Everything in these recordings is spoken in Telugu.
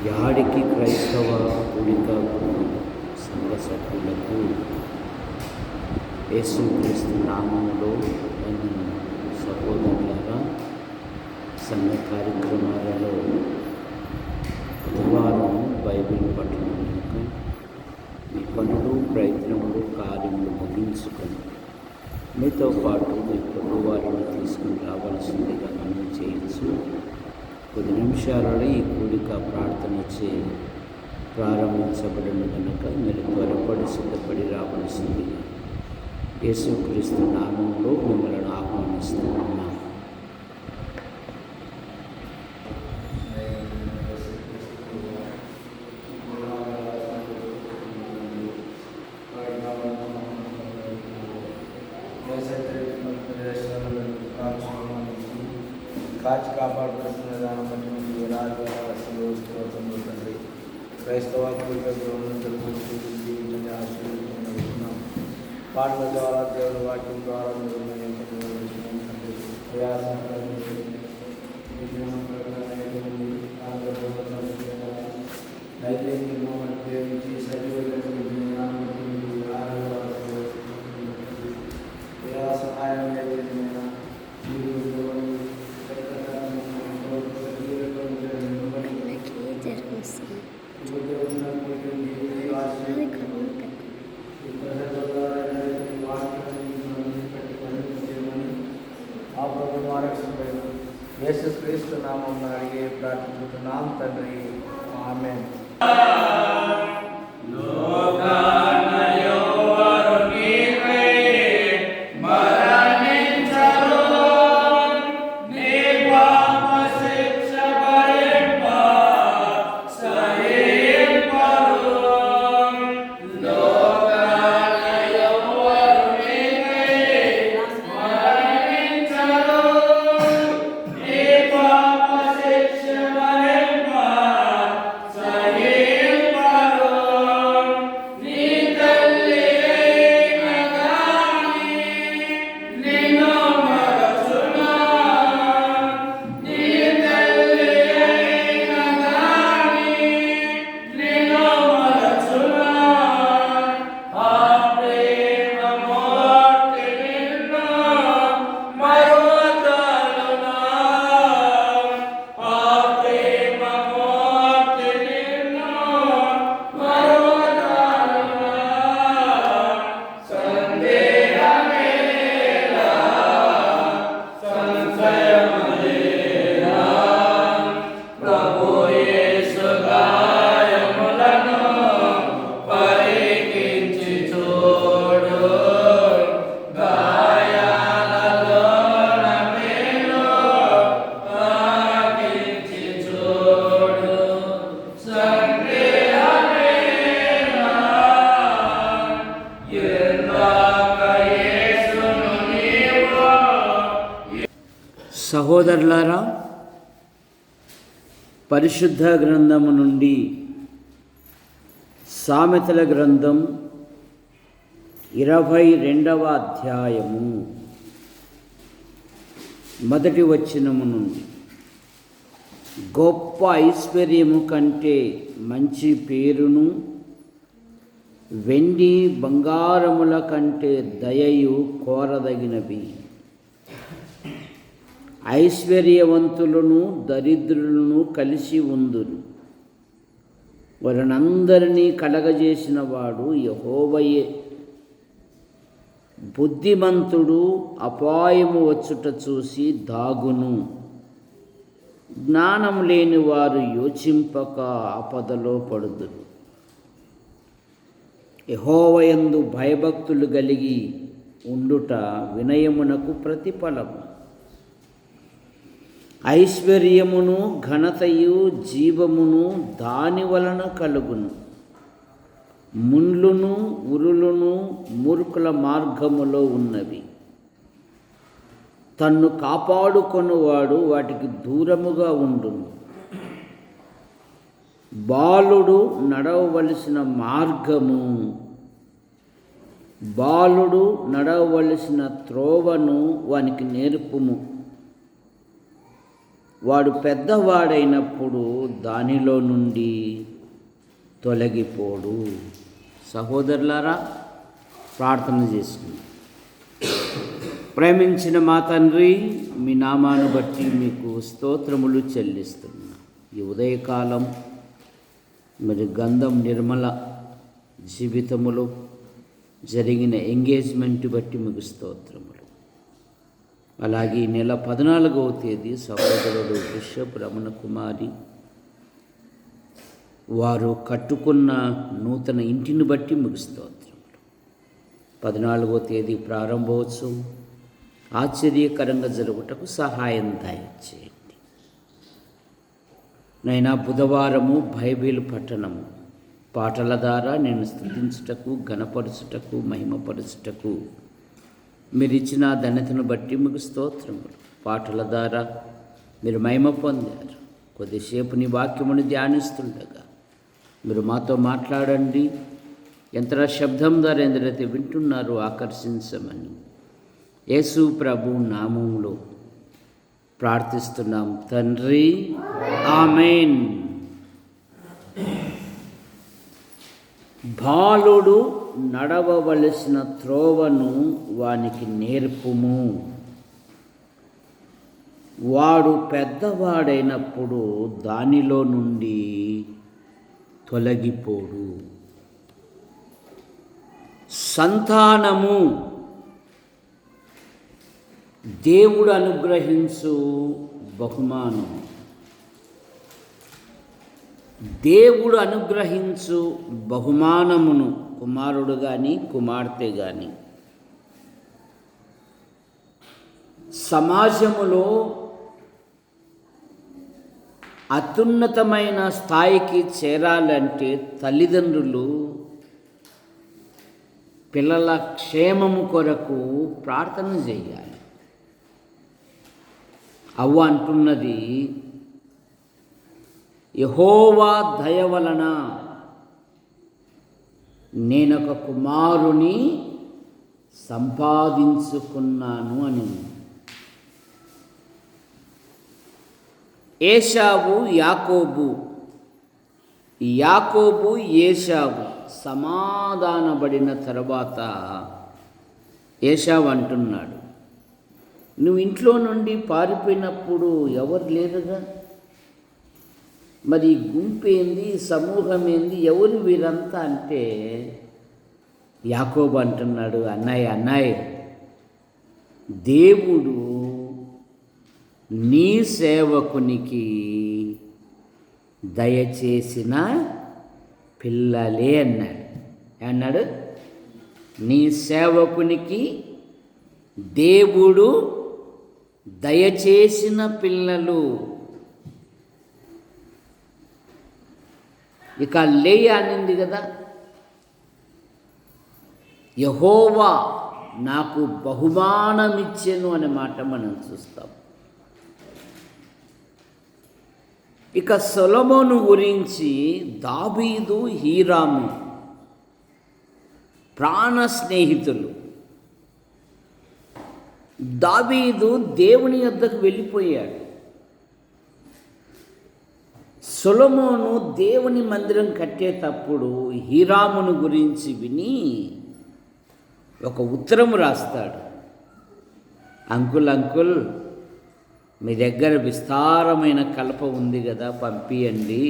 యాడికి క్రైస్తవ కూడిక సంఘ సభ్యులకు యేసుక్రీస్తు నామములో సహోదరులారా, సంఘ కార్యక్రమాలలో బుధవారం బైబిల్ పఠనం కనుక మీ పనులు, ప్రయత్నములు, కార్యములు ముగించుకొని మీతో పాటు మీ ప్రభువారిని తీసుకుని రావాల్సిందిగా మనం చేయొచ్చు. కొద్ది నిమిషాలలో ఈ కూడిక ప్రార్థన ప్రారంభించబడిన కనుక మీరు త్వరపడి సిద్ధపడి రావాల్సిందిగా యేసుక్రీస్తు నామంలో మిమ్మల్ని ఆహ్వానిస్తూ ఉన్నాను. కాచి కాపాడుతున్న దాన్ని బట్టి మీకు రాజుతుంది. క్రైస్తవ జీవితాన్ని ఆశీర్వదిస్తున్నాం. పాటల ద్వారా, దేవుని వాక్యం ద్వారా అయితే ప్రేమించి సహాయం యేసుక్రీస్తు నామమున అడిగి ప్రార్థిస్తున్నాం తండ్రి, ఆమేన్. సహోదరులారా, పరిశుద్ధ గ్రంథము నుండి సామెతల గ్రంథం 22వ అధ్యాయము మొదటి వచనము నుండి, గొప్ప ఐశ్వర్యము కంటే మంచి పేరును, వెండి బంగారముల కంటే దయయు కోరదగినవి. ఐశ్వర్యవంతులను దరిద్రులను కలిసి ఉందురు, వారినందరినీ కలగజేసిన వాడు యెహోవాయే. బుద్ధిమంతుడు అపాయము వచ్చుట చూసి దాగును, జ్ఞానం లేని వారు యోచింపక ఆపదలో పడుదురు. యెహోవాయందు భయభక్తులు కలిగి ఉండుట వినయమునకు ప్రతిఫలము. ఐశ్వర్యమును ఘనతయు జీవమును దాని వలన కలుగును. మున్లును ఉరులును మూర్ఖుల మార్గములో ఉన్నవి. తన్ను కాపాడుకొనువాడు వాటికి దూరముగా ఉండును. బాలుడు నడవవలసిన త్రోవను వానికి నేర్పుము. వాడు పెద్దవాడైనప్పుడు దానిలో నుండి తొలగిపోడు. సహోదరులారా, ప్రార్థన చేసుకుందాం. ప్రేమించిన మా తండ్రి, మీ నామాను బట్టి మీకు స్తోత్రములు చెల్లిస్తున్నా. ఈ ఉదయకాలం మరి గంధం నిర్మల జీవితములో జరిగిన ఎంగేజ్మెంట్ బట్టి మీకు స్తోత్రములు. అలాగే ఈ నెల 14వ తేదీ సహోదరుడు బిషప్ రమణ కుమారి వారు కట్టుకున్న నూతన ఇంటిని బట్టి మీకు స్తోత్రములు. 14వ తేదీ ప్రారంభోత్సవం ఆశ్చర్యకరంగా జరుగుటకు సహాయం దయచేయండి. నైనా బుధవారము బైబిల్ పఠనము పాటల ద్వారా నేను స్తుతించుటకు, ఘనపరచుటకు, మహిమపరచుటకు మీరు ఇచ్చిన ధన్యతను బట్టి మీకు స్తోత్రములు. పాటల ద్వారా మీరు మహిమ పొందారు. కొద్దిసేపు నీ వాక్యమును ధ్యానిస్తుండగా మీరు మాతో మాట్లాడండి. యంత్ర శబ్దం ద్వారా ఎందరైతే వింటున్నారో ఆకర్షించమని యేసు ప్రభు నామములో ప్రార్థిస్తున్నాం తండ్రి, ఆమేన్. బాలుడు నడవవలసిన త్రోవను వానికి నేర్పుము, వాడు పెద్దవాడైనప్పుడు దానిలో నుండి తొలగిపోడు. సంతానము దేవుడు అనుగ్రహించు బహుమానం. దేవుడు అనుగ్రహించు బహుమానమును కుమారుడు కానీ కుమార్తె కానీ సమాజములో అత్యున్నతమైన స్థాయికి చేరాలంటే తల్లిదండ్రులు పిల్లల క్షేమము కొరకు ప్రార్థన చేయాలి. అవ్వ అంటున్నది, యెహోవా దయ వలన నేనొక కుమారుని సంపాదించుకున్నాను అని. ఏశావు యాకోబు ఏశావు సమాధానపడిన తర్వాత ఏశావు అంటున్నాడు, నువ్వు ఇంట్లో నుండి పారిపోయినప్పుడు ఎవరు లేరుగా, మరి గుంపేంది, సమూహం ఏంది, ఎవరు వీరంతా అంటే యాకోబు అంటున్నాడు, అన్నయ్య దేవుడు నీ సేవకునికి దయచేసిన పిల్లలే అన్నాడు. నీ సేవకునికి దేవుడు దయచేసిన పిల్లలు. ఇక లేయా అనింది కదా, యెహోవా నాకు బహుమానమిచ్చెను అనే మాట మనం చూస్తాం. ఇక సొలొమోను గురించి దావీదు, హీరాము ప్రాణ స్నేహితులు. దావీదు దేవుని యొద్దకు వెళ్ళిపోయాడు. సొలొమోను దేవుని మందిరం కట్టేటప్పుడు హీరామును గురించి విని ఒక ఉత్తరం రాస్తాడు. అంకుల్ మీ దగ్గర విస్తారమైన కలప ఉంది కదా, పంపియండి.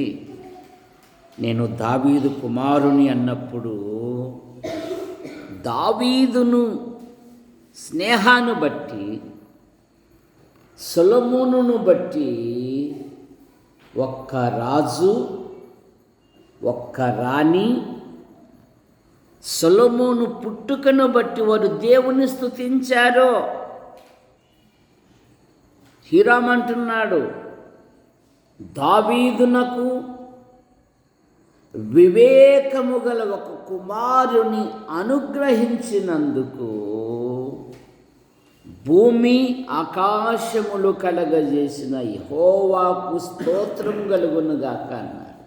నేను దావీదు కుమారుని అన్నప్పుడు దావీదును స్నేహాన్ని బట్టి, సొలొమోనును బట్టి ఒక్క రాజు, ఒక్క రాణి, సొలొమోను పుట్టుకను బట్టి వారు దేవుని స్తుతించారు. హీరామ్ అంటున్నాడు, దావీదునకు వివేకము గల ఒక కుమారుని అనుగ్రహించినందుకు భూమి ఆకాశములు కలగజేసిన యెహోవాకు స్తోత్రం కలుగునుగాక అన్నాడు.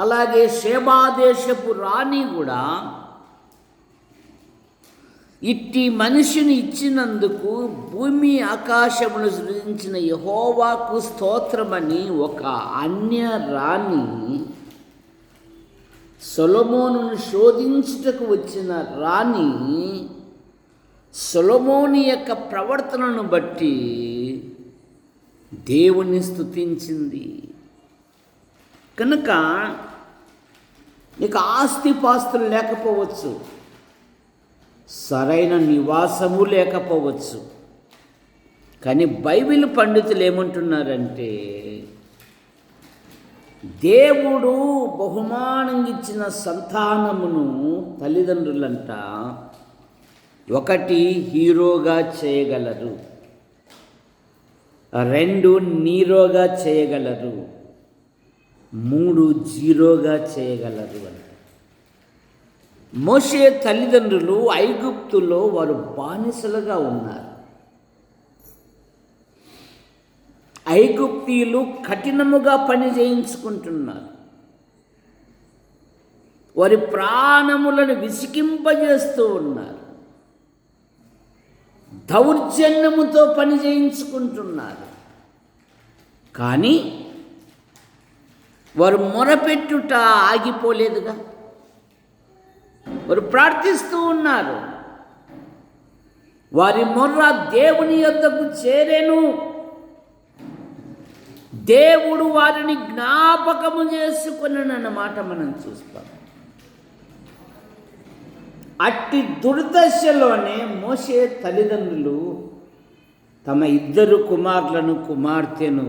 అలాగే షేబా దేశపు రాణి కూడా ఇట్టి మనిషిని ఇచ్చినందుకు భూమి ఆకాశమును సృజించిన యెహోవాకు స్తోత్రమని ఒక అన్య రాణి సొలొమోనును శోధించుటకు వచ్చిన రాణి సొలొమోను యొక్క ప్రవర్తనను బట్టి దేవుని స్తుతించింది. కనుక నీకు ఆస్తిపాస్తులు లేకపోవచ్చు, సరైన నివాసము లేకపోవచ్చు, కానీ బైబిల్ పండితులు ఏమంటున్నారంటే దేవుడు బహుమానంగా ఇచ్చిన సంతానమును తల్లిదండ్రులంట ఒకటి హీరోగా చేయగలరు, రెండు నీరోగా చేయగలరు, మూడు జీరోగా చేయగలరు అని. మోషే తల్లిదండ్రులు ఐగుప్తులో వారు బానిసలుగా ఉన్నారు. ఐగుప్తీయులు కఠినముగా పని చేయించుకుంటున్నారు. వారి ప్రాణములను విసికింపజేస్తూ ఉన్నారు. దౌర్జన్యముతో పని చేయించుకుంటున్నారు. కానీ వారు మొరపెట్టుట ఆగిపోలేదుగా. వారు ప్రార్థిస్తూ ఉన్నారు. వారి మొర్ర దేవుని యొద్దకు చేరెను. దేవుడు వారిని జ్ఞాపకము చేసుకొనెనన్నమాట మనం చూస్తాం. అట్టి దుర్దశలోనే మోషే తల్లిదండ్రులు తమ ఇద్దరు కుమారులను కుమార్తెను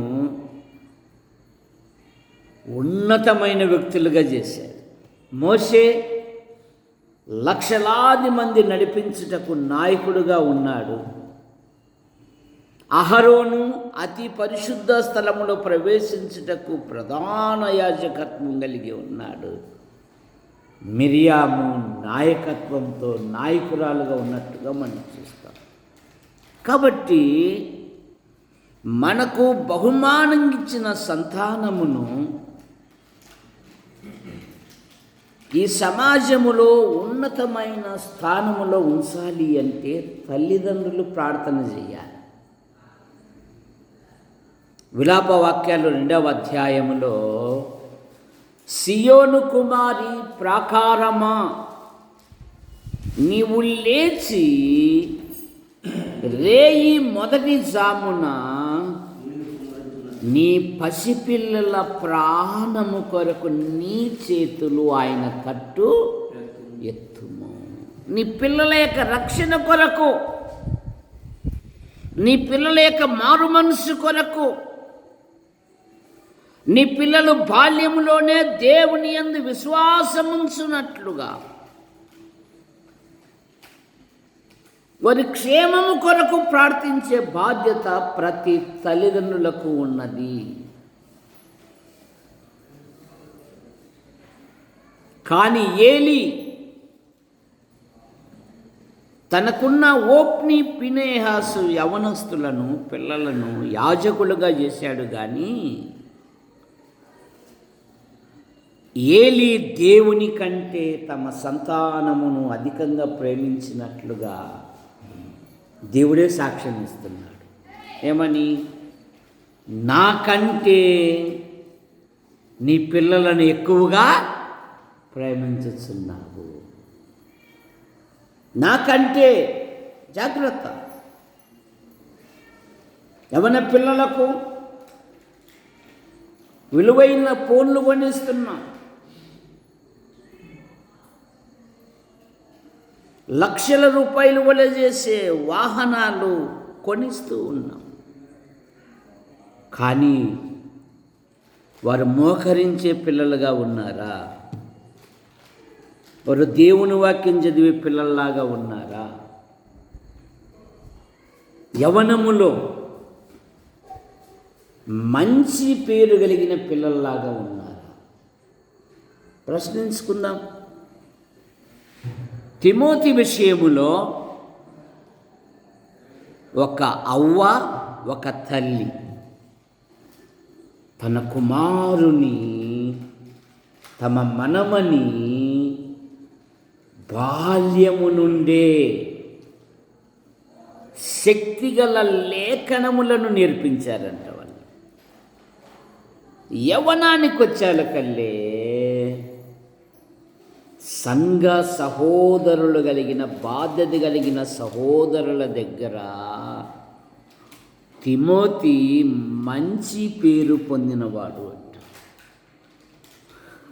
ఉన్నతమైన వ్యక్తులుగా చేశారు. మోషే లక్షలాది మంది నడిపించుటకు నాయకుడుగా ఉన్నాడు. అహరోను అతి పరిశుద్ధ స్థలములో ప్రవేశించుటకు ప్రధాన యాజకత్వం కలిగి ఉన్నాడు. మిరియాము నాయకత్వంతో నాయకురాలుగా ఉన్నట్టుగా మనం చూస్తాం. కాబట్టి మనకు బహుమానం ఇచ్చిన సంతానమును ఈ సమాజములో ఉన్నతమైన స్థానములో ఉంచాలి అంటే తల్లిదండ్రులు ప్రార్థన చేయాలి. విలాప వాక్యాలు 2వ అధ్యాయములో సియోను కుమారి ప్రాకారమా, నీవు లేచి రేయి మొదటి జామున నీ పసిపిల్లల ప్రాణము కొరకు నీ చేతులు ఆయన తట్టు ఎత్తుము. నీ పిల్లల యొక్క రక్షణ కొరకు, నీ పిల్లల యొక్క మారు మనసు కొరకు, నీ పిల్లలు బాల్యములోనే దేవుని యందు విశ్వాసముంచునట్లుగా, వారి క్షేమము కొరకు ప్రార్థించే బాధ్యత ప్రతి తల్లిదండ్రులకు ఉన్నది. కానీ ఏలీ తనకున్న ఓప్ని ఫీనెహాసు యవనస్తులను పిల్లలను యాజకులుగా చేశాడు. కానీ ఏలీ దేవుని కంటే తమ సంతానమును అధికంగా ప్రేమించినట్లుగా దేవుడే సాక్ష్యం ఇస్తున్నాడు. ఏమని? నాకంటే నీ పిల్లలను ఎక్కువగా ప్రేమించుచున్నావు. నాకంటే జాగ్రత్త. యవన పిల్లలకు విలువైన ఫోన్లు కొనిస్తున్నాం, లక్షల రూపాయలు వలె చేసే వాహనాలు కొనిస్తూ ఉన్నాం. కానీ వారు మోకరించే పిల్లలుగా ఉన్నారా? వారు దేవుని వాక్యం చదివే పిల్లల్లాగా ఉన్నారా? యవనములో మంచి పేరు కలిగిన పిల్లల్లాగా ఉన్నారా? ప్రశ్నించుకుందాం. తిమోతి విషయములో ఒక అవ్వ, ఒక తల్లి తన కుమారుని, తమ మనమని బాల్యము నుండే శక్తిగల లేఖనములను నేర్పించారంట వాళ్ళు. యవ్వనానికి వచ్చాలకల్లే సంఘ సహోదరులు కలిగిన బాధ్యత కలిగిన సహోదరుల దగ్గర తిమోతి మంచి పేరు పొందినవాడు అంట.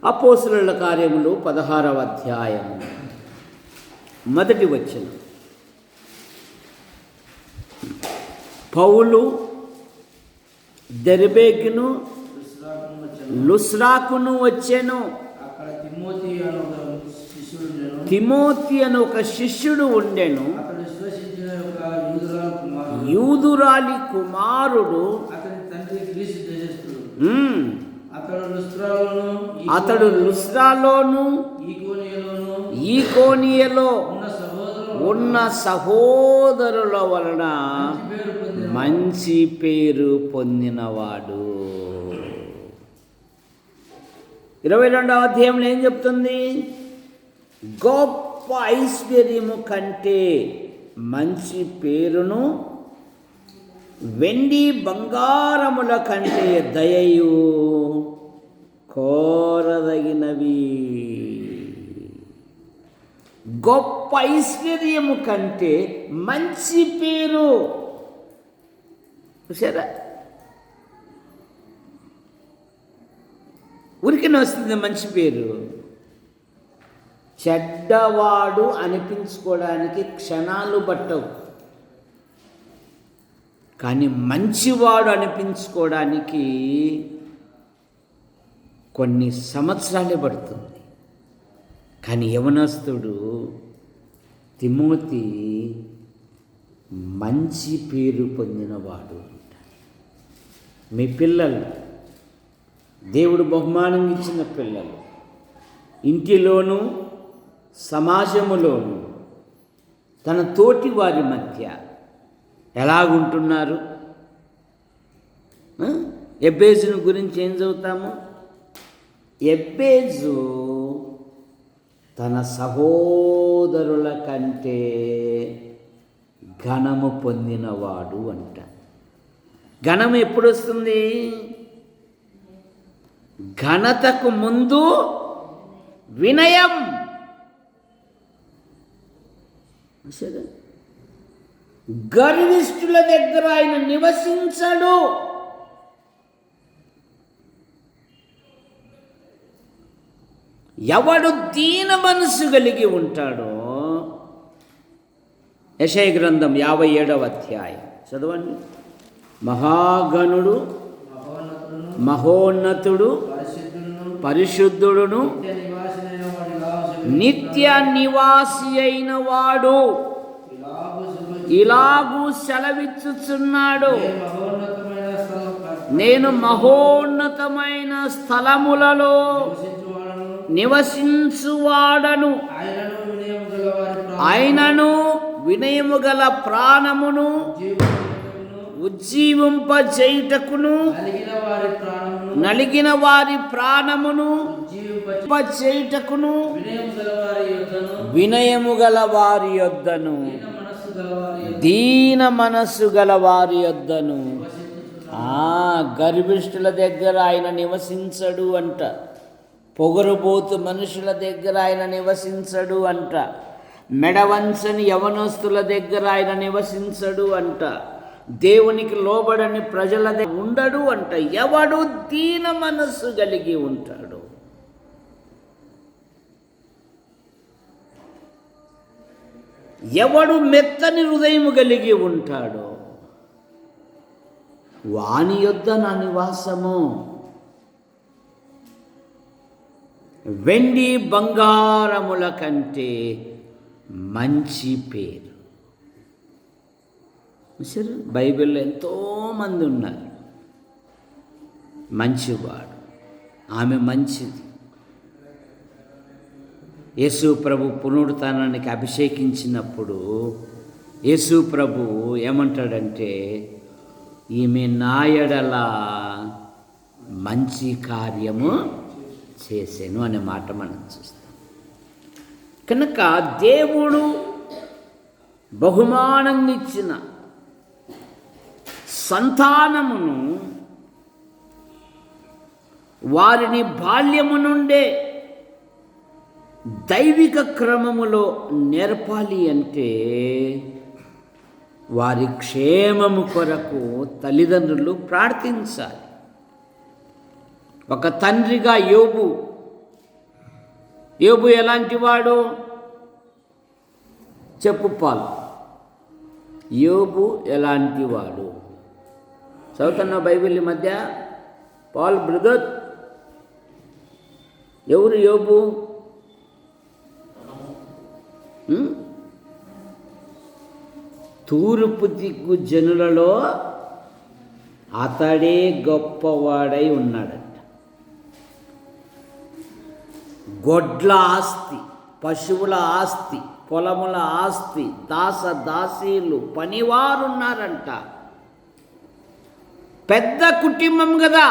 అపోస్తలుల కార్యములు 16వ అధ్యాయము 1వ వచనం. పౌలు దెర్బేకును లుస్రాకును వచ్చెను. అక్కడ తిమోతి అని ఒక శిష్యుడు ఉండెను. అతడు విశ్వసించిన ఒక యూదురాలి కుమారుడు. అతని తండ్రి గ్రీసు దేశస్థుడు. అతడు అతడు లుస్రాలోను ఈకోనియలో ఉన్న సహోదరుల వలన మంచి పేరు పొందినవాడు. 22వ అధ్యాయంలో ఏం చెప్తుంది? గొప్ప ఐశ్వర్యము కంటే మంచి పేరును వెండి బంగారముల కంటే దయయు కోరదగినవి. గొప్ప ఐశ్వర్యము కంటే మంచి పేరు. చూసారా? ఊరికనే వస్తుంది మంచి పేరు. చెడ్డవాడు అనిపించుకోవడానికి క్షణాలు పట్టవు, కానీ మంచివాడు అనిపించుకోవడానికి కొన్ని సంవత్సరాలే పడుతుంది. కానీ యవనస్తుడు తిమోతి మంచి పేరు పొందినవాడు. మీ పిల్లలు, దేవుడు బహుమానం ఇచ్చిన పిల్లలు, ఇంటిలోనూ సమాజములోనూ తన తోటి వారి మధ్య ఎలాగుంటున్నారు? ఎబ్బేజును గురించి ఏం చదువుతాము? ఎబ్బేజు తన సహోదరుల కంటే ఘనము పొందినవాడు అంట. ఘనం ఎప్పుడు వస్తుంది? ఘనతకు ముందు వినయం. గర్విష్ఠుల దగ్గర ఆయన నివసించడు. ఎవడు దీన మనసు కలిగి ఉంటాడో, యెషయా గ్రంథం 57వ అధ్యాయం చదవండి. మహాగణుడు, మహోన్నతుడు, పరిశుద్ధుడును, నిత్య నివాసి అయిన వాడు ఇలాగూ సెలవిచ్చుచున్నాడు, నేను మహోన్నతమైన స్థలములలో నివసించువాడను, ఆయనను వినయము గల ప్రాణమును ఉజ్జీవింపజేయుటకును, నలిగిన వారి ప్రాణమును చేయుటకును, వినయము గల వారి యొద్దను, దీన మనస్సు గల వారి యొద్దను. గర్విష్ఠుల దగ్గర ఆయన నివసించడు అంట. పొగరుబోతు మనుషుల దగ్గర ఆయన నివసించడు అంట. మెడవంచని యవనస్తుల దగ్గర ఆయన నివసించడు అంట. దేవునికి లోబడని ప్రజల దగ్గర ఉండడు అంట. ఎవడు దీన మనస్సు కలిగి ఉంటాడు, ఎవడు మెత్తని హృదయము కలిగి ఉంటాడో వాని యొద్ద నా నివాసము. వెండి బంగారముల కంటే మంచి పేరు. సరే, బైబిల్లో ఎంతోమంది ఉన్నారు. మంచివాడు, ఆమె మంచిది. యేసు ప్రభు పునరుత్థానానికి అభిషేకించినప్పుడు యేసు ప్రభు ఏమంటాడంటే, ఈమె నా ఎడల మంచి కార్యము చేశాను అనే మాట మనం చూస్తాం. కనుక దేవుడు బహుమానంగా ఇచ్చిన సంతానమును వారిని బాల్యము నుండే దైవిక క్రమములో నేర్పాలి అంటే వారి క్షేమము కొరకు తల్లిదండ్రులు ప్రార్థించాలి. ఒక తండ్రిగా యోబు ఎలాంటి వాడు చెప్పు పాలు. యోబు ఎలాంటి వాడు చదువుతున్న బైబిల్ మధ్య పాల్ బ్రదర్. ఎవరు యోబు? తూర్పు దిక్కు జనులలో అతడే గొప్పవాడై ఉన్నాడట. గొడ్ల ఆస్తి, పశువుల ఆస్తి, పొలముల ఆస్తి, దాసీలు, పనివారున్నారంట. పెద్ద కుటుంబం కదా.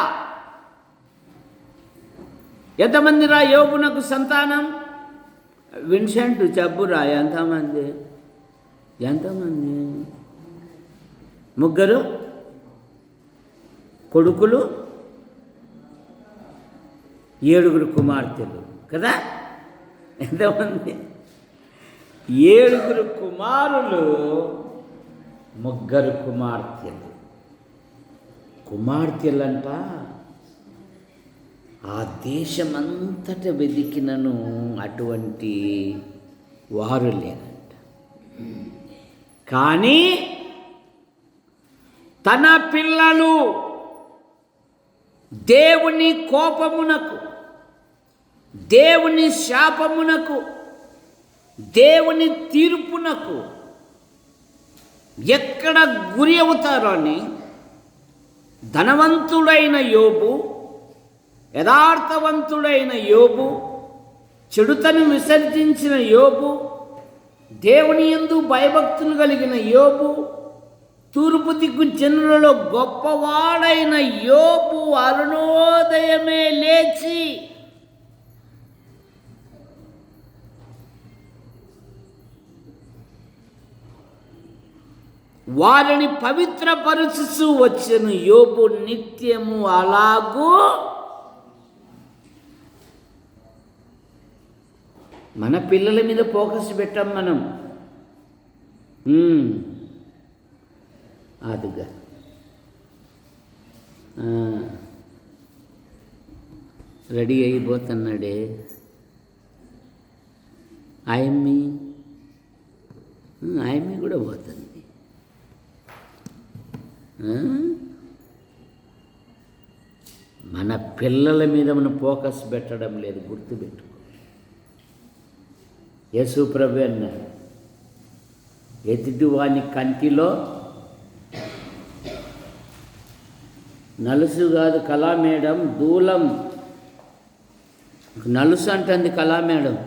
ఎంతమందిరా యోబునకు సంతానం? విన్సెంట్ చెప్పురా, ఎంతమంది? ముగ్గురు కొడుకులు, 7 కుమార్తెలు కదా. ఎంతమంది? 7 కుమారులు, 3 కుమార్తెలు. కుమార్తెలంట ఆ దేశమంతట వెదికినను అటువంటి వారు లేరంట. కానీ తన పిల్లలు దేవుని కోపమునకు, దేవుని శాపమునకు, దేవుని తీర్పునకు ఎక్కడ గురి అవుతారో అని ధనవంతుడైన యోబు, యథార్థవంతుడైన యోబు, చెడుతను విసర్జించిన యోబు, దేవుని యందు భయభక్తులు కలిగిన యోబు, తూర్పు దిక్కు జనులలో గొప్పవాడైన యోబు అరుణోదయమే లేచి వారిని పవిత్రపరుచు వచ్చిన యోబు నిత్యము అలాగూ మన పిల్లల మీద ఫోకస్ పెట్టాం మనం. అదిగా రెడీ అయిపోతున్నాడే ఆయమ్మి కూడా పోతుంది. మన పిల్లల మీద మనం ఫోకస్ పెట్టడం లేదు, గుర్తుపెట్టుకో. యేసు ప్రభు అన్నాడు, ఎదుటివాని కంటిలో నలుసు కాదు కళామేడం, దూలం. నలుసు అంటుంది కళామేడం.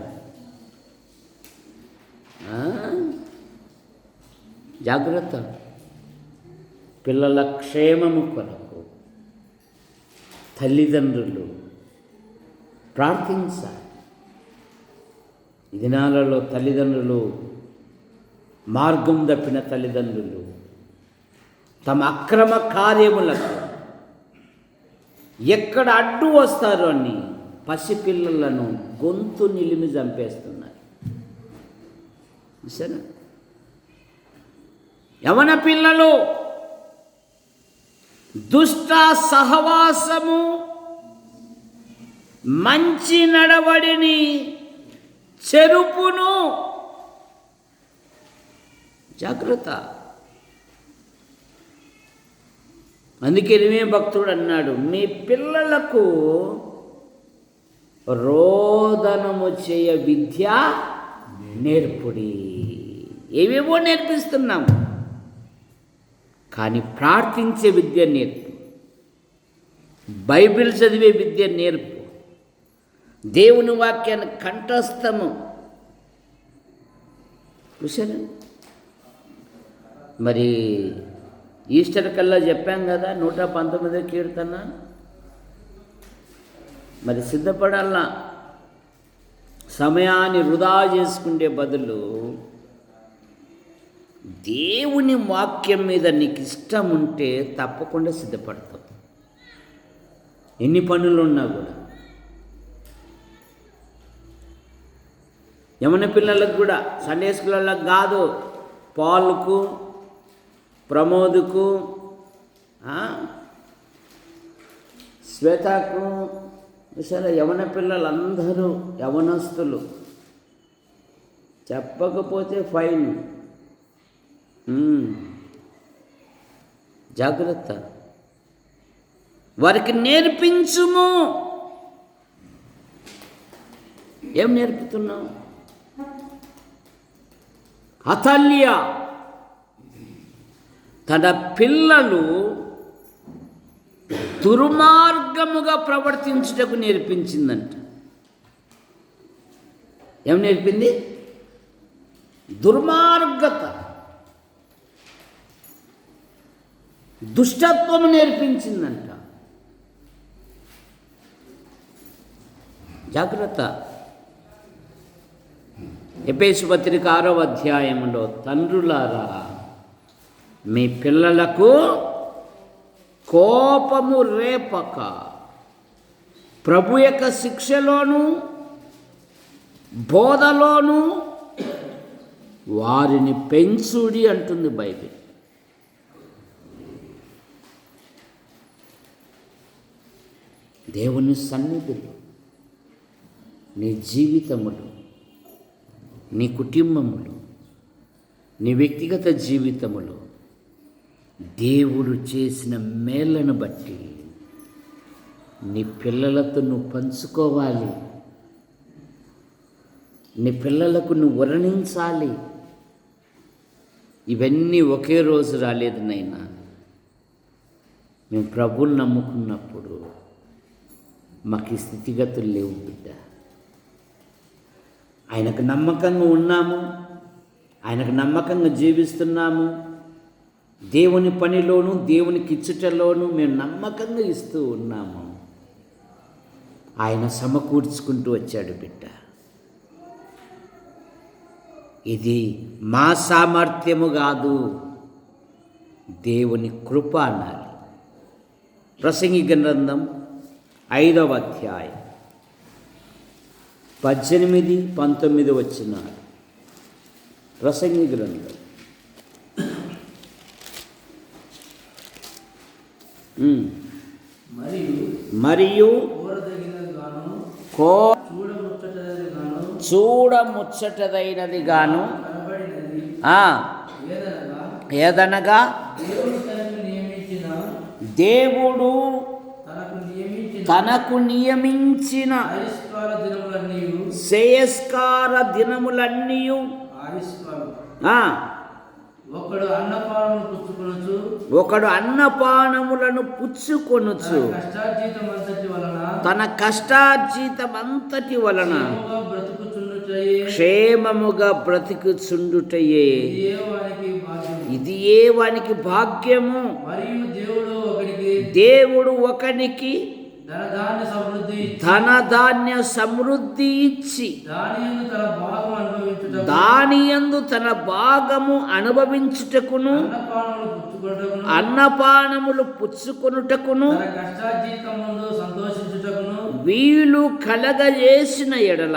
జాగ్రత్త. పిల్లల క్షేమము కొరకు తల్లిదండ్రులు ప్రార్థించాలి. ఈ దినాలలో తల్లిదండ్రులు, మార్గం తప్పిన తల్లిదండ్రులు తమ అక్రమ కార్యములకు ఎక్కడ అడ్డు వస్తారో అని పసిపిల్లలను గొంతు నిలిమి చంపేస్తున్నారు. సరే, యవన పిల్లలు దుష్ట సహవాసము, మంచి నడవడిని చెరుపును. జాగ్రత్త. అందుకే ఇర్మీయా భక్తుడు అన్నాడు, మీ పిల్లలకు రోదనము చేయ విద్య నేర్పుడి. ఏవేవో నేర్పిస్తున్నాము, కానీ ప్రార్థించే విద్య నేర్పు, బైబిల్ చదివే విద్య నేర్పు, దేవుని వాక్యాన్ని కంఠస్థము. చూసారా, మరి ఈస్టర్ కల్లా చెప్పాం కదా 119 కీర్తన. మరి సిద్ధపడాల. సమయాన్ని వృధా చేసుకునే బదులు దేవుని వాక్యం మీద నీకు ఇష్టం ఉంటే తప్పకుండా సిద్ధపడతావు, ఎన్ని పనులున్నా కూడా. యమన పిల్లలకు కూడా, సండే స్కూల్ వాళ్ళకి కాదు, పాల్కు, ప్రమోద్కు, శ్వేతకు, సరే యవన పిల్లలందరూ యవనస్తులు, చెప్పకపోతే ఫైన్. జాగ్రత్త, వారికి నేర్పించుము. ఏం నేర్పుతున్నావు? అతల్య తన పిల్లలు దుర్మార్గముగా ప్రవర్తించుటకు నేర్పించిందంట. ఏం నేర్పింది? దుర్మార్గత, దుష్టత్వము నేర్పించిందంట. జాగ్రత్త. ఎఫెసీ పత్రిక 6వ అధ్యాయంలో, తండ్రులారా మీ పిల్లలకు కోపము రేపక ప్రభు యొక్క శిక్షలోను బోధలోను వారిని పెంచుడి అంటుంది బైబిల్. దేవుని సన్నిధిలో నీ జీవితములు, నీ కుటుంబములు, నీ వ్యక్తిగత జీవితములు దేవుడు చేసిన మేళ్లను బట్టి నీ పిల్లలతో నువ్వు పంచుకోవాలి. నీ పిల్లలకు నువ్వు వర్ణించాలి. ఇవన్నీ ఒకే రోజు రాలేదు నైనా. మేము ప్రభువుని నమ్ముకున్నప్పుడు మాకు ఈ స్థితిగతులు లేవు బిడ్డ. ఆయనకు నమ్మకంగా ఉన్నాము, ఆయనకు నమ్మకంగా జీవిస్తున్నాము. దేవుని పనిలోను దేవునికి ఇచ్చుటలోను మేము నమ్మకంగా ఇస్తూ ఉన్నాము. ఆయన సమకూర్చుకుంటూ వచ్చాడు బిడ్డ. ఇది మా సామర్థ్యము కాదు, దేవుని కృప అనాలి. ప్రసంగి గ్రంథం 5వ అధ్యాయం 18, 19 వచనాలు. ప్రసంగి గ్రంథం. మరియు చూడముచ్చటదైనది గాను ఏదనగా దేవుడు తనకు నియమించిన శ్రేయస్కార దినములన్నీ ఒకడు అన్నపానములను పుచ్చుకొనుచు తన కష్టార్జితమంతటి వలన క్షేమముగా బ్రతుకుచుండుటయే ఇది ఏ వానికి భాగ్యము. దేవుడు ఒకనికి ధనధాన్య సమృద్ధి ఇచ్చి దానియందు తన భాగము అనుభవించుటకును అన్నపానములు పుచ్చుకొనుటకును వీలు కలగజేసిన ఎడల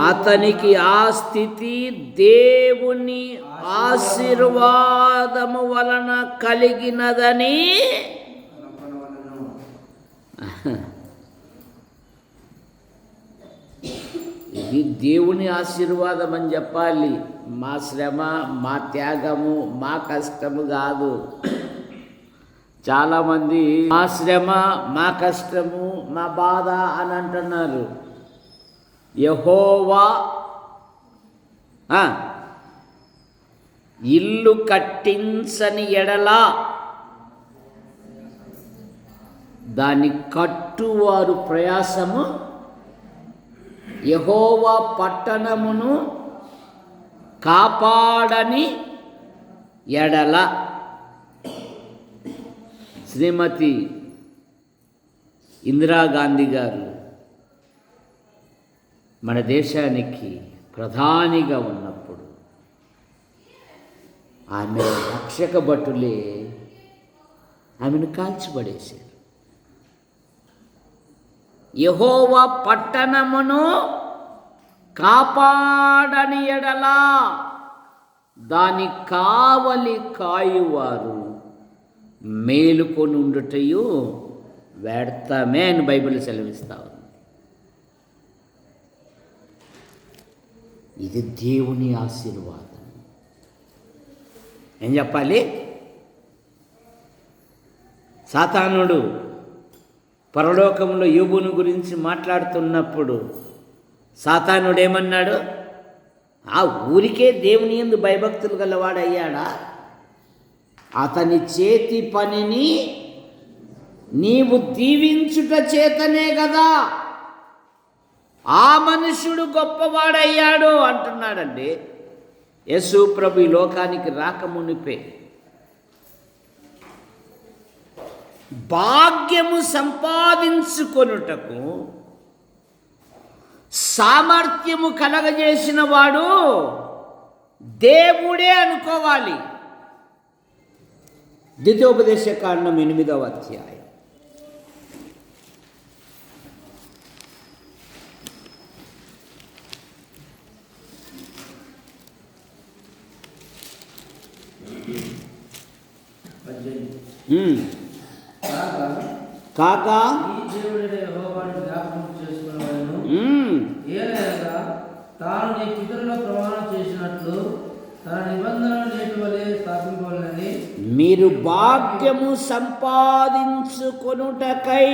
అతనికి ఆ స్థితి దేవుని ఆశీర్వాదము వలన కలిగినదని. ఇది దేవుని ఆశీర్వాదం అని చెప్పాలి. మా శ్రమ, మా త్యాగము, మా కష్టము కాదు. చాలామంది మా శ్రమ, మా కష్టము, మా బాధ అని అంటున్నారు. యెహోవా ఇల్లు కట్టించని ఎడలా దాని కట్టువారు ప్రయాసము, యెహోవా పట్టణమును కాపాడని ఎడల. శ్రీమతి ఇందిరాగాంధీ గారు మన దేశానికి ప్రధానిగా ఉన్నప్పుడు ఆమె రక్షక భటులే ఆమెను కాల్చిపడేశారు. యెహోవా పట్టణమును కాపాడని ఎడలా దాని కావలి కాయువారు మేలుకొని ఉండుటయు వ్యర్థమే అని బైబిల్ సెలవిస్తా ఉంది. ఇది దేవుని ఆశీర్వాదం. ఏం చెప్పాలి? సాతానుడు పరలోకంలో యోబును గురించి మాట్లాడుతున్నప్పుడు సాతానుడు ఏమన్నాడు? ఆ ఊరికే దేవుని యందు భయభక్తులు గలవాడయ్యాడా? అతని చేతి పనిని నీవు దీవించుట చేతనే కదా ఆ మనుషుడు గొప్పవాడయ్యాడు అంటున్నాడండి. యేసు ప్రభు ఈ లోకానికి రాకమునిపే భాగ్యము సంపాదించుకొనుటకు సామర్థ్యము కలగజేసిన వాడు దేవుడే అనుకోవాలి. ద్వితీయోపదేశకాండం 8వ అధ్యాయం. కాక తాను నీ పితరుల ప్రమాణం చేసినట్లు తన నిబంధన నేటి వలె స్థాపింపవలెనని మీరు భాగ్యము సంపాదించుకొనుటకై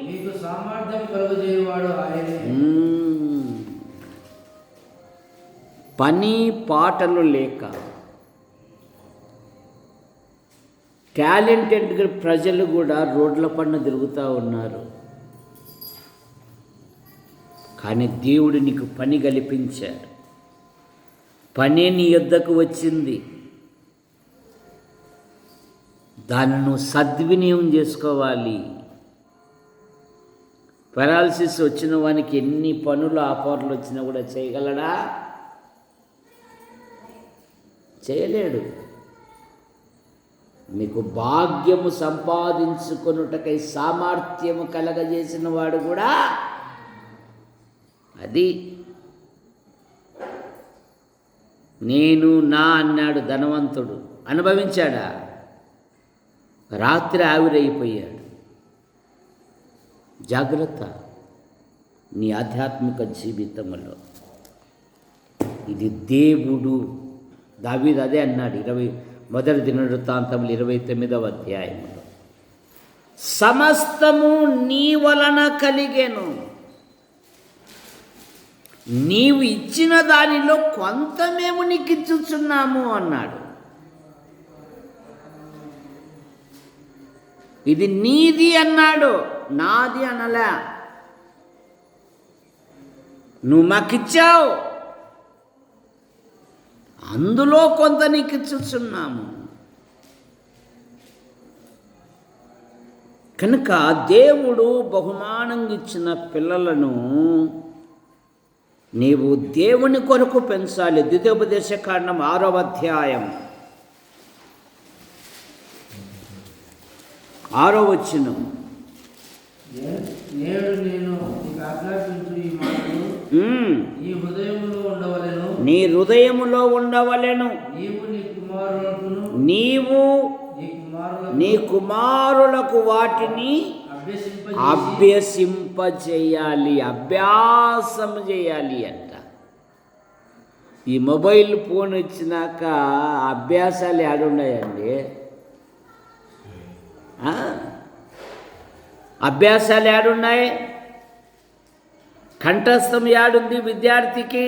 మీకు సామర్థ్యం కలుగజేయువాడు ఆయనే. పని పాటలు లేక టాలెంటెడ్ ప్రజలు కూడా రోడ్ల పైన తిరుగుతూ ఉన్నారు. కానీ దేవుడు నీకు పని కల్పించాడు. పనే నీ యొద్దకు వచ్చింది. దాన్ని నువ్వు సద్వినియోగం చేసుకోవాలి. పెరాలసిస్ వచ్చిన వానికి ఎన్ని పనులు ఆఫర్లు వచ్చినా కూడా చేయగలడా? చేయలేడు. నీకు భాగ్యము సంపాదించుకొనుటకై సామర్థ్యము కలగజేసిన వాడు కూడా అది. నేను నా అన్నాడు ధనవంతుడు. అనుభవించాడా? రాత్రి ఆవిరైపోయాడు. జాగ్రత్త నీ ఆధ్యాత్మిక జీవితంలో. ఇది దేవుడు. దావీదు అదే అన్నాడు 1 దినవృత్తాంతములు 29వ అధ్యాయంలో. సమస్తము నీ వలన కలిగెను, నీవు ఇచ్చిన దానిలో కొంత మేము నీకు ఇచ్చుచున్నాము అన్నాడు. ఇది నీది అన్నాడు, నాది అనలా. నువ్వు మాకిచ్చావు, అందులో కొంత నీకు ఇచ్చుచున్నాము. కనుక దేవుడు బహుమానంగా ఇచ్చిన పిల్లలను నీవు దేవుని కొరకు పెంచాలి. ద్వితీయోపదేశకాండం 6వ అధ్యాయం 6వ వచనం. నేడు నేను నీకు ఆజ్ఞాపించు ఈ మాటలు నీ హృదయములో ఉండవలెను. నీ హృదయములో ఉండవలెను. నీవు నీ కుమారులకు వాటిని అభ్యసింపజేయాలి, అభ్యాసం చేయాలి అంట. ఈ మొబైల్ ఫోన్ వచ్చినాక అభ్యాసాలు ఏడున్నాయండి? అభ్యాసాలు ఏడున్నాయి? కంఠస్థం ఏడుంది విద్యార్థికి?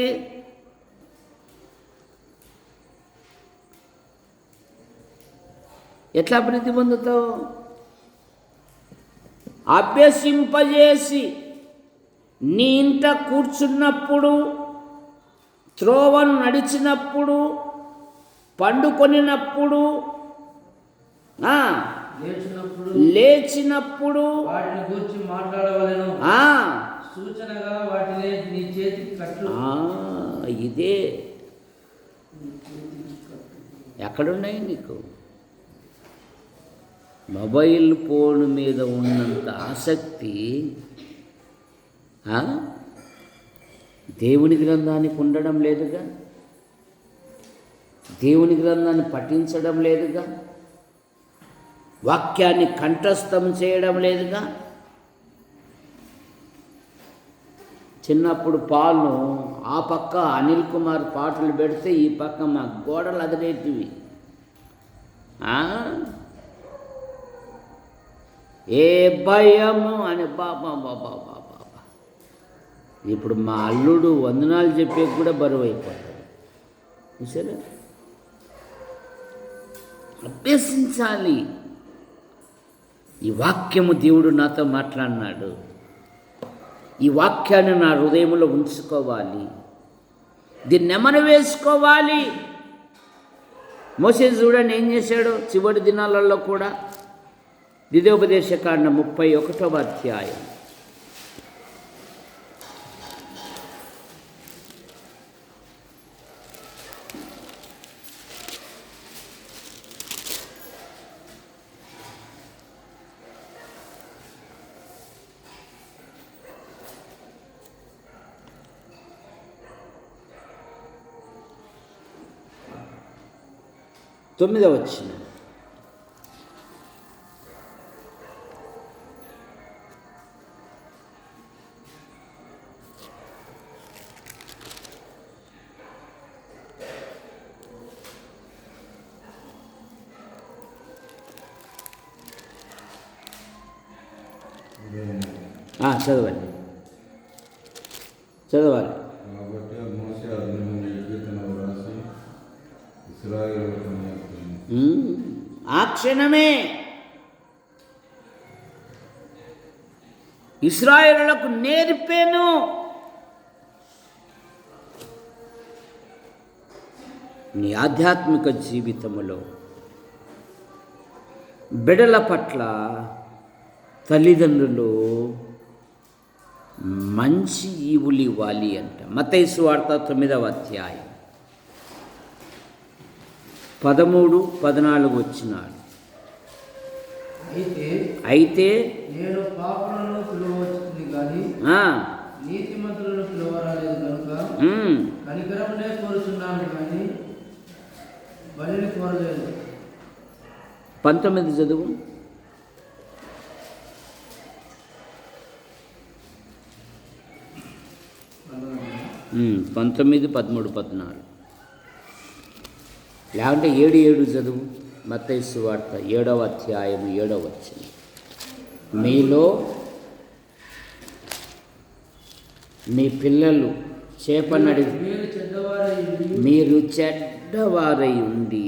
ఎట్లా అభివృద్ధి పొందుతావు? అభ్యసింపజేసి నీ ఇంట కూర్చున్నప్పుడు, త్రోవను నడిచినప్పుడు, పండుకొనినప్పుడు, లేచినప్పుడు వాటిని గురించి మాట్లాడవలెను. సూచనగా వాటిని నీ చేతికి కట్టు. ఇదే ఎక్కడున్నాయి నీకు? మొబైల్ ఫోన్ మీద ఉన్నంత ఆసక్తి దేవుని గ్రంథానికి ఉండడం లేదుగా, దేవుని గ్రంథాన్ని పఠించడం లేదుగా, వాక్యాన్ని కంఠస్థం చేయడం లేదుగా. చిన్నప్పుడు పాలు ఆ పక్క అనిల్ కుమార్ పాటలు పెడితే ఈ పక్క మా గోడలు అదిరేటివి. ఏ భయము అని బాబా బాబా బాబా. ఇప్పుడు మా అల్లుడు వందనాలు చెప్పే కూడా బరువు అయిపోతాడు. చూసారా? అభ్యసించాలి. ఈ వాక్యము దేవుడు నాతో మాట్లాడినాడు, ఈ వాక్యాన్ని నా హృదయంలో ఉంచుకోవాలి, దీన్ని నెమరు వేసుకోవాలి. మోసే చూడండి ఏం చేశాడు చివరి దినాలలో కూడా. ద్వితీయోపదేశకాండం 31వ అధ్యాయం. తొమ్మిదవ వచనం. చదవండి, చదవాలి. ఆ క్షణమే ఇశ్రాయేలులకు నేర్పాను. నీ ఆధ్యాత్మిక జీవితములో బిడ్డల పట్ల తల్లిదండ్రులు మంచి ఈవులు ఇవ్వాలి అంట. మత్తయి సువార్త 9వ అధ్యాయం 13, 14 వచనాలు. అయితే నేను పాపులను పిలువవచ్చును గాని నీతిమంతులను పిలువరాలేదు కనుక కనికరమునే కోరుచున్నాను కానీ బలిని కోరలేదు. 19 చదువు. 19, 13, 14. లేకుంటే 7 చదువు. మత్తయి సువార్త 7వ అధ్యాయం 7వ వచనం. మీలో మీ పిల్లలు చేపనడి మీరు చెడ్డవారై ఉండి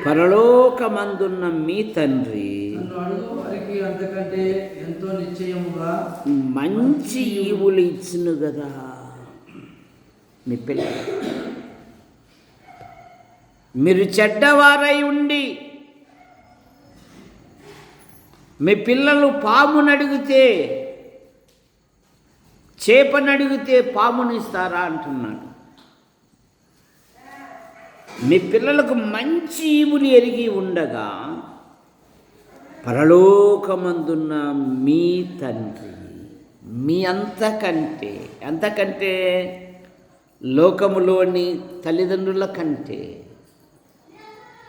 పరలోకమందున్న మీ తండ్రి అంతకంటే ఎంతో నిశ్చయముగా మంచి ఈవులు ఇచ్చును కదా. మీ పిల్లలు మీరు చెడ్డవారై ఉండి మీ పిల్లలు పామునడిగితే చేపనడిగితే పామునిస్తారా అంటున్నాడు. మీ పిల్లలకు మంచి ఈవులు ఎరిగి ఉండగా పరలోకమందున్న మీ తండ్రి మీ అంతకంటే లోకములోని తల్లిదండ్రుల కంటే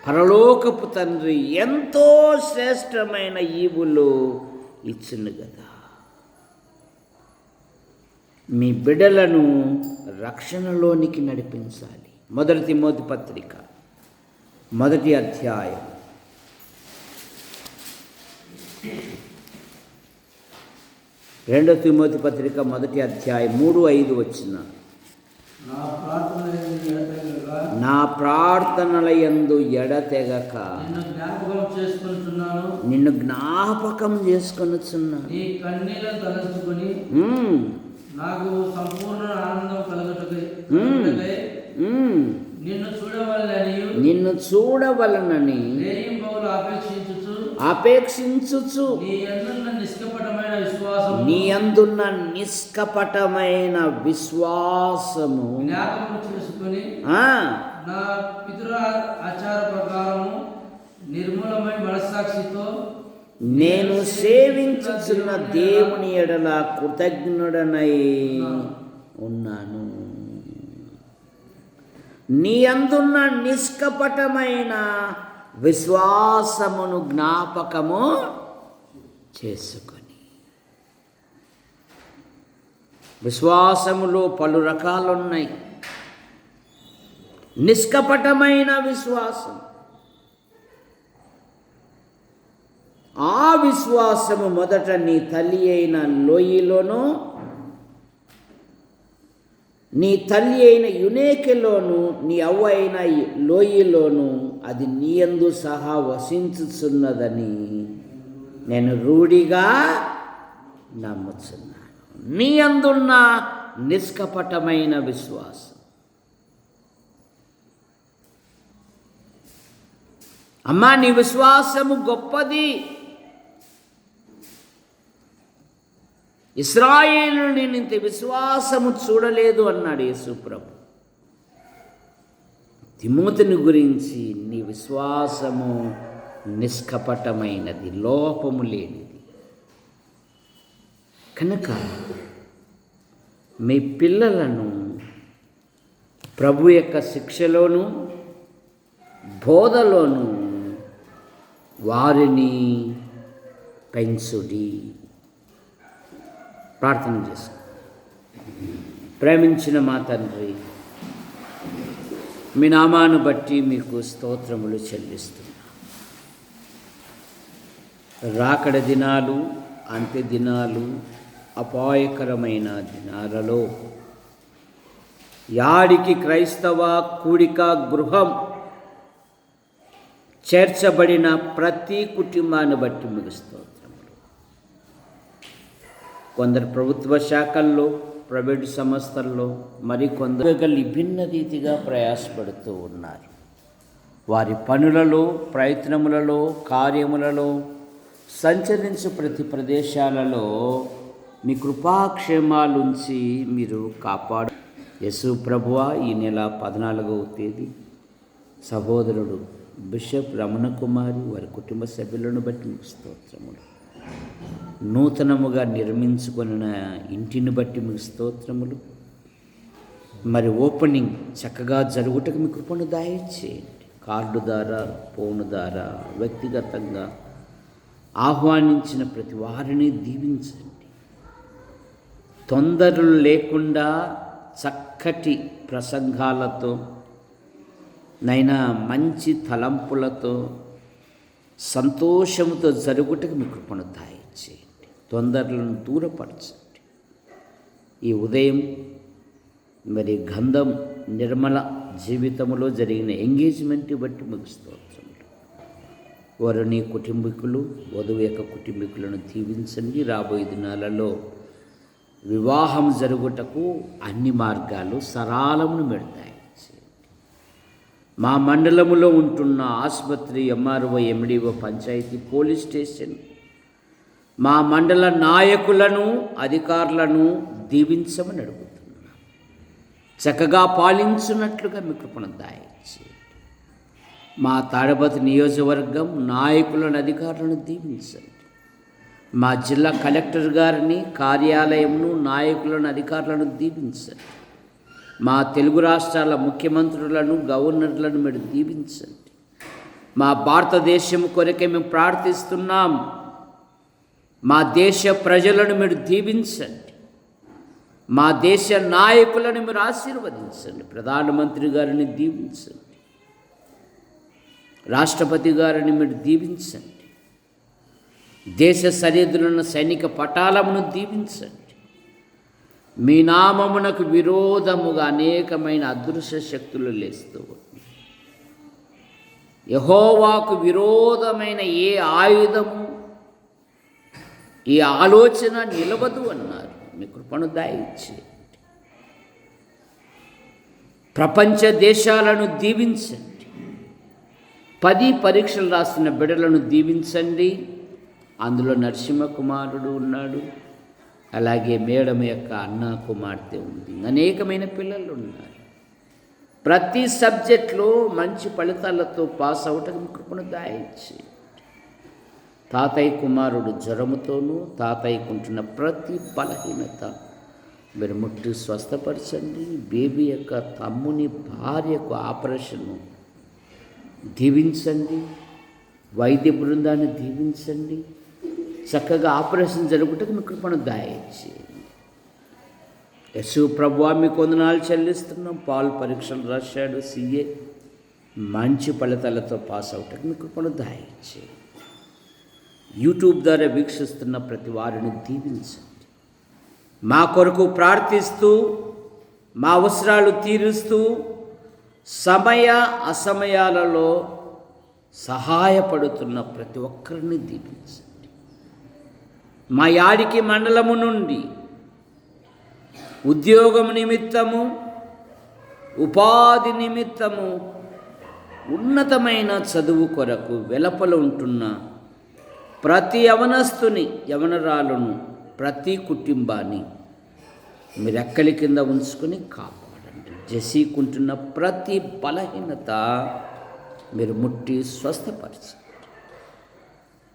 పరలోకపు తండ్రి ఎంతో శ్రేష్టమైన ఈవులు ఇచ్చును కదా. మీ బిడ్డలను రక్షణలోనికి నడిపించాలి. 1 తిమోతి పత్రిక 1వ అధ్యాయం 2 తిమోతి పత్రిక 1వ అధ్యాయం 3, 5 వచనాలు. నా ప్రార్థనలయందు ఎడతెగక నిన్ను జ్ఞాపకం చేసుకొనుచున్నాను. నాకు సంపూర్ణ ఆనందం కలుగుటకై నిన్ను చూడవలనని అపేక్షించుచు నీ యందున్న నిష్కపటమైన విశ్వాసము నీ అందున్న నిష్కపటమైన విశ్వాసము జ్ఞాపకము చేసుకొని ఆ, నా పితృ ఆచార ప్రకారము నిర్మూలమై మనస్సాక్షితో నేను సేవించుచున్న దేవుని ఎడల కృతజ్ఞుడనై ఉన్నాను. నీ అందున్న నిష్కపటమైన విశ్వాసమును జ్ఞాపకము చేసుకొని. విశ్వాసములో పలు రకాలున్నాయి. నిష్కపటమైన విశ్వాసం, ఆ విశ్వాసము మొదట నీ తల్లి అయిన లోయలోనూ నీ తల్లి అయిన యునేకెలోను నీ అవ్వ అయిన లోయలోను అది నీయందు సహా వసించుచున్నదని నేను రూఢిగా నమ్ముచున్నాను. నీ అందున్న నిష్కపటమైన విశ్వాసం. అమ్మా, నీ విశ్వాసము గొప్పది. ఇశ్రాయేలు నేను ఇంత విశ్వాసము చూడలేదు అన్నాడు యేసు ప్రభు. తిమోతిని గురించి నీ విశ్వాసము నిష్కపటమైనది, లోపము లేనిది. కనుక మీ పిల్లలను ప్రభు యొక్క శిక్షలోను బోధలోను వారిని పెంచుడి. ప్రార్థన చేసుకో. ప్రేమించిన మా తండ్రి, మీ నామాను బట్టి మీకు స్తోత్రములు చెల్లిస్తున్నా. రాకడ దినాలు, అంత్య దినాలు, అపాయకరమైన దినాలలో యాడికి క్రైస్తవ కూడిక గృహం చేర్చబడిన ప్రతి కుటుంబాన్ని బట్టి మీకు స్తోత్రములు. కొందరు ప్రభుత్వ శాఖల్లో, ప్రైవేటు సంస్థల్లో, మరికొందరు విభిన్న రీతిగా ప్రయాసపడుతూ ఉన్నారు. వారి పనులలో, ప్రయత్నములలో, కార్యములలో సంచరించు ప్రతి ప్రదేశాలలో మీ కృపాక్షేమాలుంచి మీరు కాపాడు. యేసు ప్రభువా, ఈ నెల 14వ తేదీ సహోదరుడు బిషప్ రమణ కుమారి వారి కుటుంబ సభ్యులను బట్టి మీకు స్తోత్రములు. నూతనముగా నిర్మించుకున్న ఇంటిని బట్టి మీకు స్తోత్రములు. మరి ఓపెనింగ్ చక్కగా జరుగుటకు మీ కృపను దయచేయండి. కార్డు ద్వారా, ఫోను ద్వారా, వ్యక్తిగతంగా ఆహ్వానించిన ప్రతి వారిని దీవించండి. తొందరలు లేకుండా చక్కటి ప్రసంగాలతో నైనా మంచి తలంపులతో సంతోషముతో జరుగుటకు మీ కృపను దయచేయండి. తొందరలను దూరపరచండి. ఈ ఉదయం మరి గంధం నిర్మల జీవితంలో జరిగిన ఎంగేజ్మెంట్ బట్టి మీకు స్తోత్రములు. వారు నీ కుటుంబీకులు, వధువు యొక్క కుటుంబీకులను దీవించండి. రాబోయే దినాలలో వివాహం జరుగుటకు అన్ని మార్గాలు సరళమును పెడతాయి. మా మండలములో ఉంటున్న ఆసుపత్రి, MRO, MDO, panchayat, police station, మా మండల నాయకులను, అధికారులను దీవించమని అడుగుతున్నాను. చక్కగా పాలించున్నట్లుగా మీ కృపను దయచేయండి. మా తాడపత్రి నియోజకవర్గం నాయకులను, అధికారులను దీవించండి. మా జిల్లా కలెక్టర్ గారిని, కార్యాలయంను, నాయకులను, అధికారులను దీవించండి. మా తెలుగు రాష్ట్రాల ముఖ్యమంత్రులను, గవర్నర్లను మీరు దీవించండి. మా భారతదేశం కొరకే మేము ప్రార్థిస్తున్నాం. మా దేశ ప్రజలను మీరు దీవించండి. మా దేశ నాయకులను మీరు ఆశీర్వదించండి. ప్రధానమంత్రి గారిని దీవించండి. రాష్ట్రపతి గారిని మీరు దీవించండి. దేశ సరిహద్దులున్న సైనిక పటాలమును దీవించండి. మీ నామమునకు విరోధముగా అనేకమైన అదృశ్య శక్తులు లేస్తూ ఉన్నాయి. యెహోవాకు విరోధమైన ఏ ఆయుధము, ఈ ఆలోచన నిలవదు అన్నారు. మీ కృపను దయచేయండి. ప్రపంచ దేశాలను దీవించండి. 10 పరీక్షలు రాస్తున్న బిడ్డలను దీవించండి. అందులో నరసింహ కుమారుడు ఉన్నాడు, అలాగే మేడం యొక్క అన్న కుమార్తె ఉంది. అనేకమైన పిల్లలు ఉన్నారు. ప్రతి సబ్జెక్ట్లో మంచి ఫలితాలతో పాస్ అవటం కృపను దయచేయండి. తాతయ్య కుమారుడు జ్వరముతోనూ తాతయ్యకుంటున్న ప్రతి బలహీనత మీరు ముట్టి స్వస్థపరచండి. బేబీ యొక్క తమ్ముని భార్యకు ఆపరేషన్ను దీవించండి. వైద్య బృందాన్ని దీవించండి. చక్కగా ఆపరేషన్ జరుగుటకు మీ కృపను దయచేయండి. యేసు ప్రభువా మీకు వందనాలు చెల్లిస్తున్నాం. పాల్ పరీక్షలు రాశాడు, CA మంచి ఫలితాలతో పాస్ అవటకు మీ కృపను దయచేయండి. యూట్యూబ్ ద్వారా వీక్షిస్తున్న ప్రతి వారిని దీవించండి. మా కొరకు ప్రార్థిస్తూ మా అవసరాలు తీరుస్తూ సమయ అసమయాలలో సహాయపడుతున్న ప్రతి ఒక్కరిని దీవించండి. మా యాడికి మండలము నుండి ఉద్యోగం నిమిత్తము, ఉపాధి నిమిత్తము, ఉన్నతమైన చదువు కొరకు వెలపల ఉంటున్న ప్రతి యవనస్తుని, యవనరాలను, ప్రతి కుటుంబాన్ని మీరు ఎక్కడి కింద ఉంచుకొని కాపాడండి. జసీకుంటున్న ప్రతి బలహీనత మీరు ముట్టి స్వస్థపరచండి.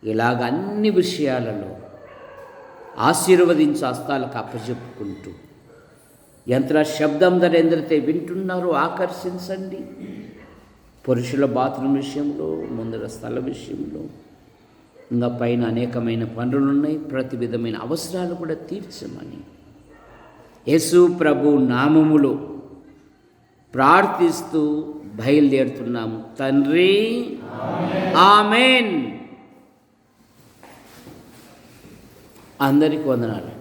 ఇలాగ అన్ని విషయాలలో ఆశీర్వదించి హస్తాలకు అప్పచెప్పుకుంటూ యంత్ర శబ్దం ధర ఎందరైతే వింటున్నారో ఆకర్షించండి. పురుషుల బాత్రూమ్ విషయంలో, ముందర స్థల విషయంలో, ఇంకా పైన అనేకమైన పనులు ఉన్నాయి. ప్రతి విధమైన అవసరాలు కూడా తీర్చమని యేసు ప్రభు నామములో ప్రార్థిస్తూ బయలుదేరుతున్నాము తండ్రి. ఆమేన్. అందరికీ వందనాలు.